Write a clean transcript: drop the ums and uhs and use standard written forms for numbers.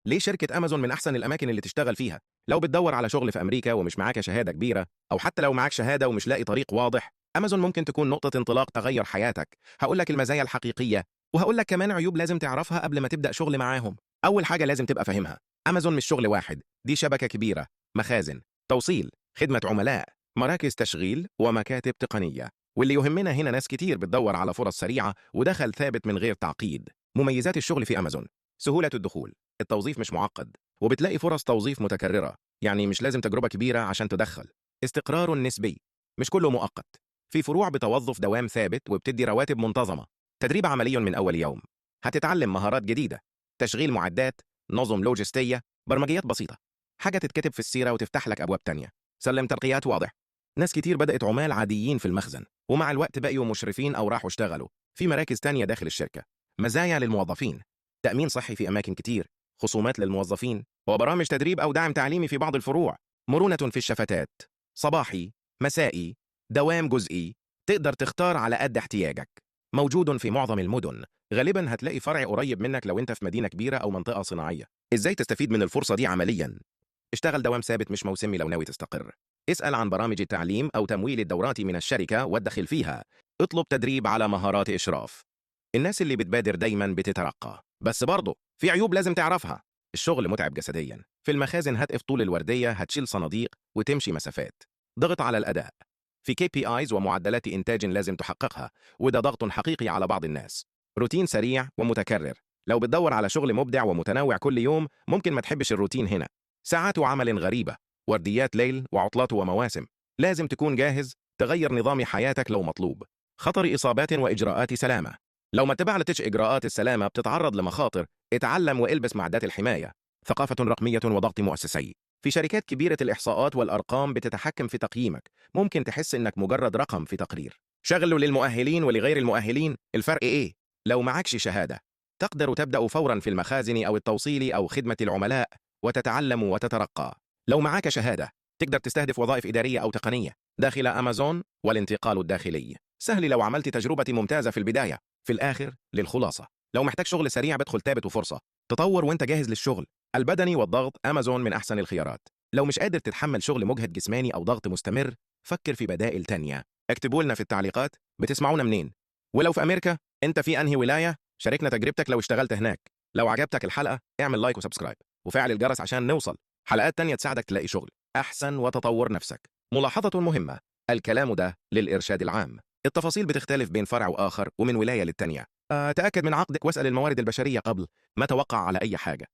ليه شركة أمازون من أحسن الأماكن اللي تشتغل فيها؟ لو بتدور على شغل في أمريكا ومش معاك شهادة كبيرة، أو حتى لو معاك شهادة ومش لاقي طريق واضح، أمازون ممكن تكون نقطة انطلاق تغير حياتك. هقول لك المزايا الحقيقية، وهقول لك كمان عيوب لازم تعرفها قبل ما تبدأ شغل معاهم. أول حاجة لازم تبقى فاهمها، أمازون مش شغل واحد، دي شبكة كبيرة، مخازن، توصيل، خدمة عملاء، مراكز تشغيل ومكاتب تقنية. واللي يهمنا هنا ناس كتير بتدور على فرص سريعة ودخل ثابت من غير تعقيد. مميزات الشغل في أمازون: سهولة الدخول، التوظيف مش معقد، وبتلاقي فرص توظيف متكررة، يعني مش لازم تجربة كبيرة عشان تدخل. استقرار نسبي، مش كله مؤقت، في فروع بتوظف دوام ثابت وبتدي رواتب منتظمة. تدريب عملي من أول يوم، هتتعلم مهارات جديدة، تشغيل معدات، نظم لوجستية، برمجيات بسيطة، حاجة تتكتب في السيرة وتفتح لك أبواب تانية. سلم ترقيات واضح، ناس كتير بدأت عمال عاديين في المخزن ومع الوقت بقوا مشرفين أو راحوا اشتغلوا في مراكز تانية داخل الشركة. مزايا للموظفين: تأمين صحي في أماكن كتير، خصومات للموظفين، وبرامج تدريب أو دعم تعليمي في بعض الفروع، مرونة في الشفتات، صباحي، مسائي، دوام جزئي، تقدر تختار على قد احتياجك. موجود في معظم المدن، غالبا هتلاقي فرع قريب منك لو انت في مدينة كبيرة أو منطقة صناعية. ازاي تستفيد من الفرصة دي عمليا؟ اشتغل دوام ثابت مش موسمي لو ناوي تستقر. اسأل عن برامج التعليم أو تمويل الدورات من الشركة وادخل فيها. اطلب تدريب على مهارات إشراف. الناس اللي بتبادر دايما بتترقى، بس برضه في عيوب لازم تعرفها. الشغل متعب جسديا، في المخازن هتقف طول الوردية، هتشيل صناديق وتمشي مسافات. ضغط على الأداء، في KPIs ومعدلات إنتاج لازم تحققها، وده ضغط حقيقي على بعض الناس. روتين سريع ومتكرر، لو بتدور على شغل مبدع ومتنوع كل يوم ممكن ما تحبش الروتين هنا. ساعات عمل غريبة، ورديات ليل وعطلات ومواسم، لازم تكون جاهز تغير نظام حياتك لو مطلوب. خطر إصابات وإجراءات سلامة، لو ما تبعتش إجراءات السلامة بتتعرض لمخاطر. اتعلم والبس معدات الحماية. ثقافة رقمية وضغط مؤسسي، في شركات كبيرة الإحصاءات والأرقام بتتحكم في تقييمك، ممكن تحس إنك مجرد رقم في تقرير. شغله للمؤهلين ولغير المؤهلين، الفرق إيه؟ لو معكش شهادة، تقدر تبدأ فورا في المخازن أو التوصيل أو خدمة العملاء وتتعلم وتترقى. لو معاك شهادة، تقدر تستهدف وظائف إدارية أو تقنية داخل أمازون. والانتقال الداخلي سهل لو عملت تجربة ممتازة في البداية. في الآخر للخلاصة، لو محتاج شغل سريع بدخل ثابت وفرصة تطور وانت جاهز للشغل البدني والضغط. أمازون من أحسن الخيارات. لو مش قادر تتحمل شغل مجهد جسماني أو ضغط مستمر، فكر في بدائل تانية. اكتبوا لنا في التعليقات بتسمعونا منين، ولو في أمريكا انت في أنهي ولاية. شاركنا تجربتك لو اشتغلت هناك. لو عجبتك الحلقة اعمل لايك وسبسكرايب وفعل الجرس عشان نوصل حلقات تانية تساعدك تلاقي شغل أحسن وتطور نفسك. ملاحظة مهمة، الكلام ده للإرشاد العام، التفاصيل بتختلف بين فرع وآخر ومن ولاية للتانية. تأكد من عقدك واسأل الموارد البشرية قبل ما توقع على أي حاجة.